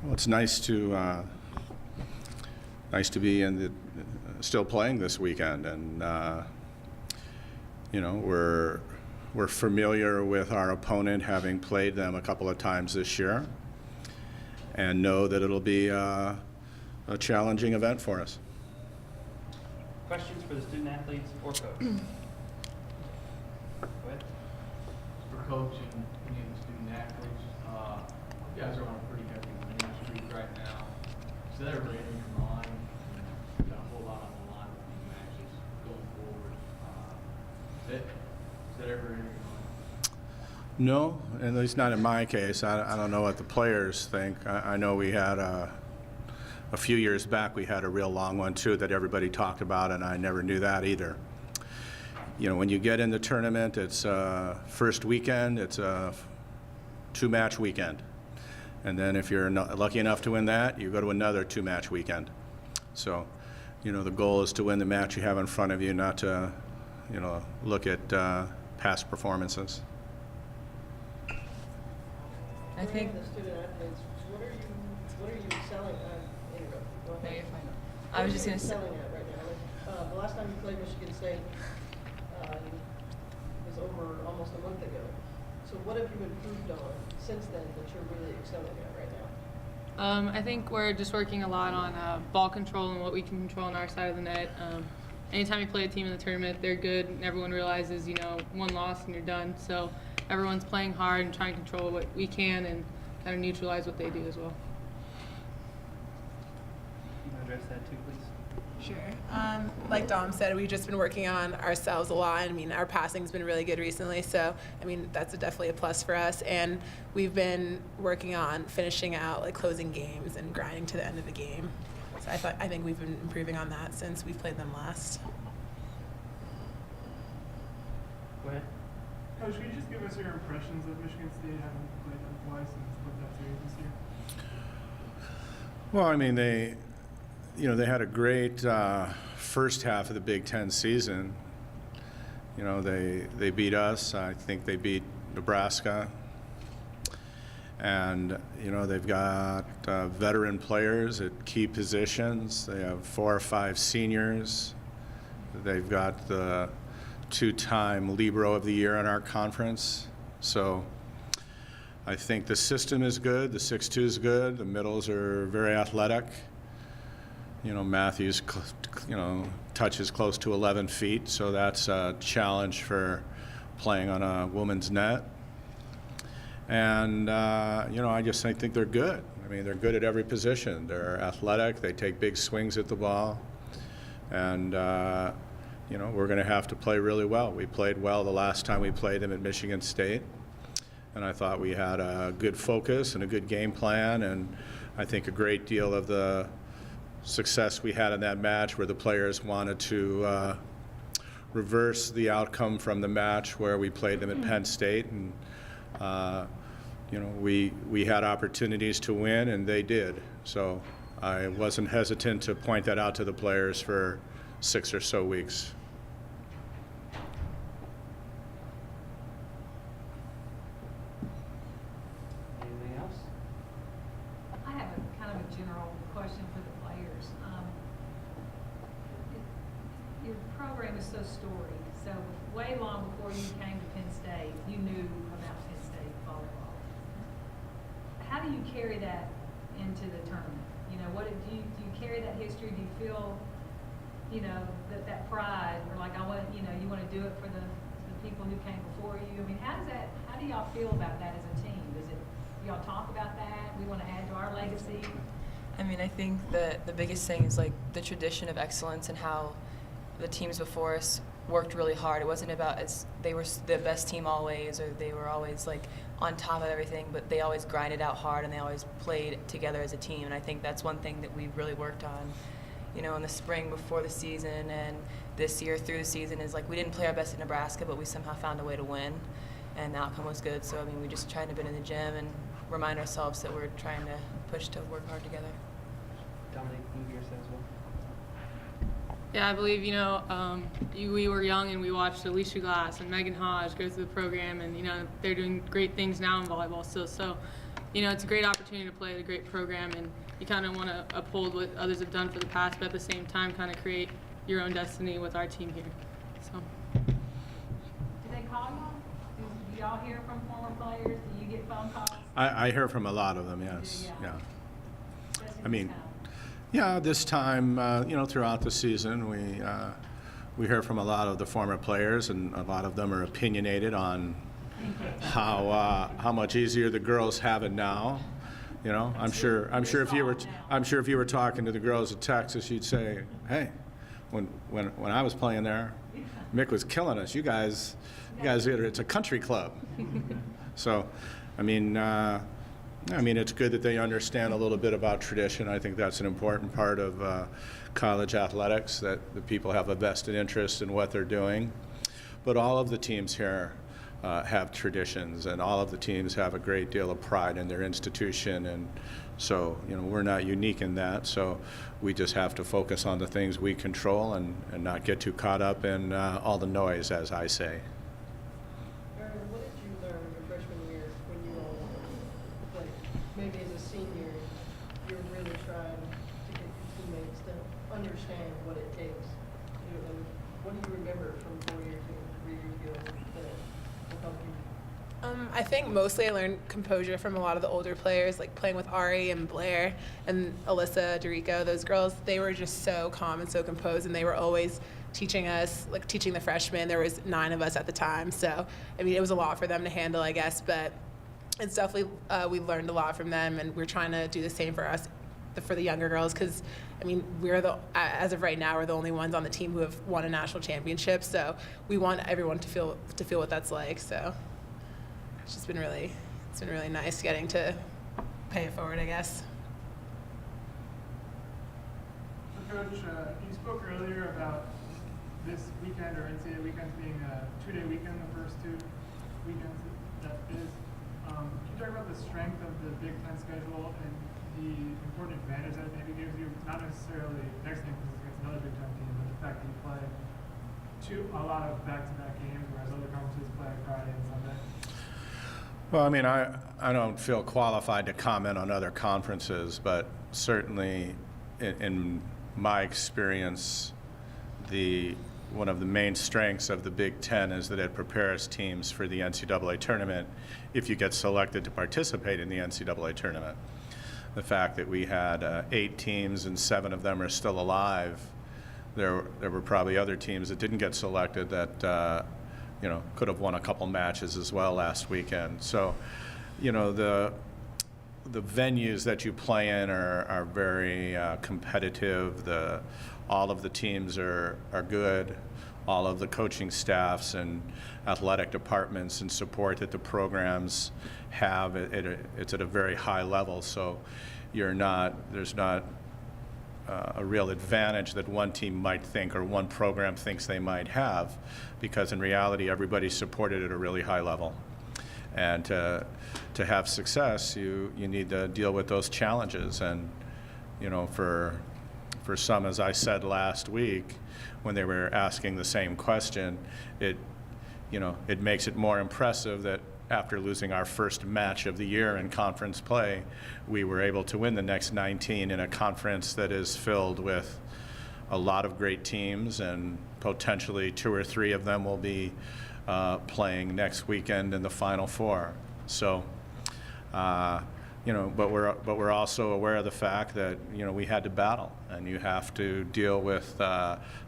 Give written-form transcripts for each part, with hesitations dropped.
Well, it's nice to be in the still playing this weekend, and we're familiar with our opponent, having played them a couple of times this year, and know that it'll be a challenging event for us. Questions for the student athletes or coach? Go ahead. For coach and any of the student athletes, you guys are on a pretty heavy winning streak right now. Is that ever in your mind? You've got a whole lot on the line with these matches going forward. Is that ever in your mind? No, at least not in my case. I don't know what the players think. I know we had a few years back, we had a real long one too that everybody talked about, and I never knew that either. You know, when you get in the tournament, it's first weekend, it's a 2-match weekend. And then if you're lucky enough to win that, you go to another 2-match weekend. So, you know, the goal is to win the match you have in front of you, not to, you know, look at past performances. I think the student athletes, what are you excelling at? Go ahead. No, you're fine. I was just going to say. What are you excelling at right now? The last time you played Michigan State was over almost a month ago. So what have you improved on since then that you're really excelling at right now? I think we're just working a lot on ball control and what we can control on our side of the net. Anytime you play a team in the tournament, they're good, and everyone realizes, you know, one loss and you're done. So everyone's playing hard and trying to control what we can and kind of neutralize what they do as well. Can you address that too, please? Sure. Like Dom said, we've just been working on ourselves a lot. I mean, our passing's been really good recently, so I mean that's definitely a plus for us. And we've been working on finishing out, like closing games and grinding to the end of the game. So I think we've been improving on that since we played them last. Go ahead. Coach, could you just give us your impressions of Michigan State, having played them twice and split that series this year? Well, I mean, they had a great first half of the Big Ten season. You know, they beat us. I think they beat Nebraska. And, you know, they've got veteran players at key positions. They have 4 or 5 seniors. They've got the 2-time Libero of the Year in our conference. So I think the system is good. The 6'2" is good. The middles are very athletic. You know, Matthews, you know, touches close to 11 feet, so that's a challenge for playing on a woman's net. And, you know, I think they're good. I mean, they're good at every position. They're athletic. They take big swings at the ball. And, you know, we're going to have to play really well. We played well the last time we played them at Michigan State. And I thought we had a good focus and a good game plan. And I think a great deal of the success we had in that match where the players wanted to reverse the outcome from the match where we played them at Penn State. And, you know, we had opportunities to win, and they did. So I wasn't hesitant to point that out to the players for 6 or so weeks. Anything else? I have a kind of a general question for the players. Your program is so storied, so way long before you came to Penn State, you knew about Penn State volleyball. How do you carry that into the tournament? You know, what do you carry that history? Do you feel, you know, that pride, or like you want to do it for the people who came before you? I mean, how do y'all feel about that as a team? Y'all talk about that? We want to add to our legacy? I mean, I think the biggest thing is like the tradition of excellence and how the teams before us worked really hard. It wasn't about they were the best team always, or they were always like on top of everything, but they always grinded out hard and they always played together as a team. And I think that's one thing that we really worked on, you know, in the spring before the season and this year through the season is like we didn't play our best at Nebraska, but we somehow found a way to win, and the outcome was good. So I mean, we just tried to be in the gym and remind ourselves that we're trying to push to work hard together. Dominic, you yourself as well. Yeah, I believe, you know, we were young and we watched Alicia Glass and Megan Hodge go through the program, and, you know, they're doing great things now in volleyball still. So you know, it's a great opportunity to play at a great program, and you kind of want to uphold what others have done for the past, but at the same time kind of create your own destiny with our team here. So. Do they call y'all? Do y'all hear from former players? Do you get phone calls? I hear from a lot of them, yes. Yeah. Especially I mean, this time? yeah, this time, you know, throughout the season, we hear from a lot of the former players, and a lot of them are opinionated on how much easier the girls have it now. You know, I'm sure if you were talking to the girls at Texas, you'd say, hey, when I was playing there, Mick was killing us. You guys, it's a country club. So, I mean, it's good that they understand a little bit about tradition. I think that's an important part of college athletics, that the people have a vested interest in what they're doing. But all of the teams here have traditions, and all of the teams have a great deal of pride in their institution. And so, you know, we're not unique in that. So we just have to focus on the things we control and not get too caught up in all the noise, as I say. Aaron, what did you learn your freshman year when you all, like, maybe as a senior, you're really trying to get your teammates to understand what it takes? You know, and what do you remember from 4 years ago, 3 years ago that will help you? I think mostly I learned composure from a lot of the older players, like playing with Ari and Blair and Alyssa, Dorico. Those girls, they were just so calm and so composed, and they were always teaching us, like teaching the freshmen. There was 9 of us at the time, so I mean it was a lot for them to handle, I guess, but it's definitely we learned a lot from them, and we're trying to do the same for us, for the younger girls, because I mean as of right now, we're the only ones on the team who have won a national championship, so we want everyone to feel what that's like. So it's just been really nice getting to pay it forward, I guess. So Coach, you spoke earlier about this weekend, or NCAA weekends, being a 2-day weekend, the first 2 weekends that is. Can you talk about the strength of the Big Ten schedule and the important advantage that it maybe gives you? Not necessarily next game because it's against another Big Ten team, but the fact that you play a lot of back-to-back games, whereas other conferences play Friday and Sunday. Well, I mean, I don't feel qualified to comment on other conferences, but certainly in my experience, one of the main strengths of the Big Ten is that it prepares teams for the NCAA tournament if you get selected to participate in the NCAA tournament. The fact that we had 8 teams and 7 of them are still alive, there were probably other teams that didn't get selected that you know, could have won a couple matches as well last weekend. So, you know, the venues that you play in are very competitive. All of the teams are good. All of the coaching staffs and athletic departments and support that the programs have, it's at a very high level. So there's not a real advantage that one team might think or one program thinks they might have, because in reality everybody's supported at a really high level. And to have success, you need to deal with those challenges. And you know, for some, as I said last week when they were asking the same question, it makes it more impressive that after losing our first match of the year in conference play, we were able to win the next 19 in a conference that is filled with a lot of great teams, and potentially 2 or 3 of them will be playing next weekend in the Final Four. So, you know, but we're also aware of the fact that, you know, we had to battle, and you have to deal with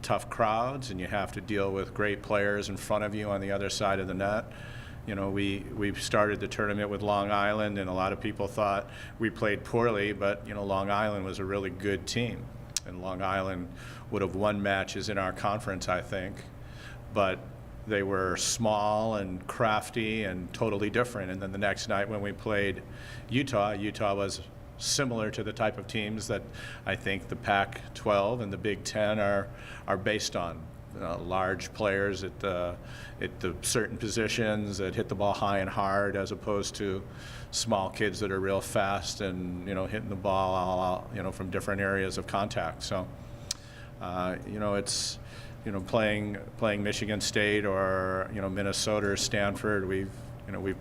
tough crowds, and you have to deal with great players in front of you on the other side of the net. You know, we've started the tournament with Long Island, and a lot of people thought we played poorly, but, you know, Long Island was a really good team. And Long Island would have won matches in our conference, I think. But they were small and crafty and totally different. And then the next night when we played Utah was similar to the type of teams that I think the Pac-12 and the Big Ten are based on. Large players at the certain positions that hit the ball high and hard, as opposed to small kids that are real fast and, you know, hitting the ball all, you know, from different areas of contact. So, you know, it's, you know, playing Michigan State or, you know, Minnesota or Stanford, we've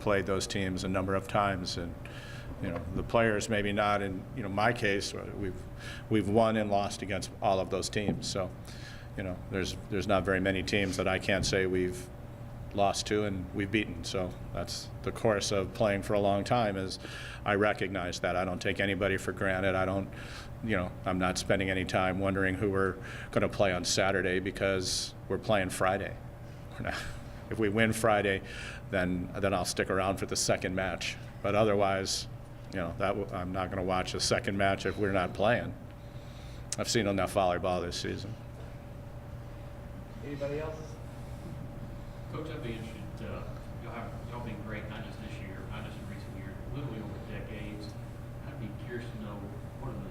played those teams a number of times, and The players maybe not. In my case, we've won and lost against all of those teams. So, there's not very many teams that I can't say we've lost to and we've beaten. So that's the course of playing for a long time. Is I recognize that. I don't take anybody for granted. I don't, I'm not spending any time wondering who we're going to play on Saturday because we're playing Friday. If we win Friday, then I'll stick around for the second match. But otherwise, I'm not going to watch a second match if we're not playing. I've seen enough volleyball this season. Anybody else? Coach, I'd be interested, y'all been great, not just this year, not just in recent years, literally over decades. I'd be curious to know what are the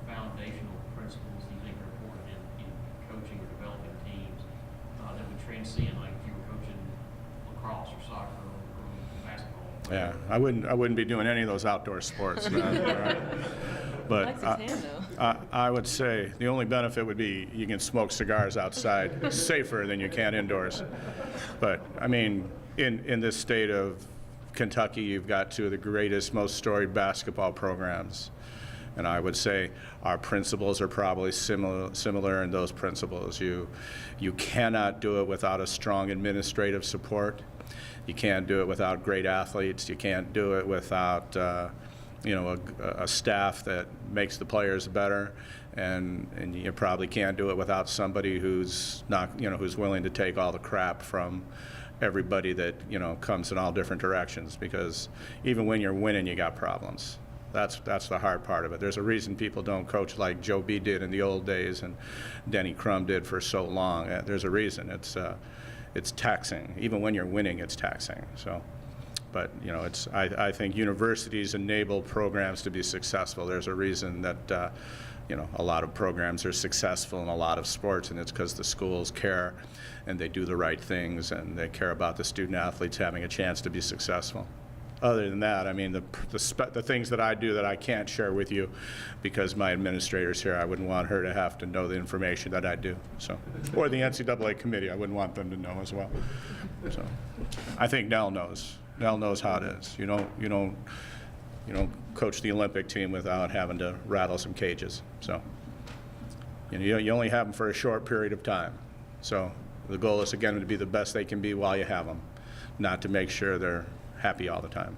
foundational principles you think are important in coaching or developing teams that would transcend, like if you were coaching lacrosse or soccer or basketball. Yeah, I wouldn't be doing any of those outdoor sports. But I would say the only benefit would be you can smoke cigars outside. It's safer than you can indoors. But I mean, in this state of Kentucky, you've got two of the greatest, most storied basketball programs. And I would say our principles are probably similar in those principles. You cannot do it without a strong administrative support. You can't do it without great athletes. You can't do it without a staff that makes the players better, and you probably can't do it without somebody who's not who's willing to take all the crap from everybody that comes in all different directions, because even when you're winning, you got problems. That's the hard part of it. There's a reason people don't coach like Joe B did in the old days and Denny Crum did for so long. There's a reason. It's taxing. Even when you're winning, it's taxing. So. But I think universities enable programs to be successful. There's a reason that a lot of programs are successful in a lot of sports, and it's because the schools care and they do the right things and they care about the student athletes having a chance to be successful. Other than that, I mean, the things that I do that I can't share with you because my administrator's here, I wouldn't want her to have to know the information that I do. So, or the NCAA committee, I wouldn't want them to know as well. So, I think Nell knows. Nell knows how it is. You don't coach the Olympic team without having to rattle some cages. So you only have them for a short period of time. So the goal is again to be the best they can be while you have them, not to make sure they're happy all the time.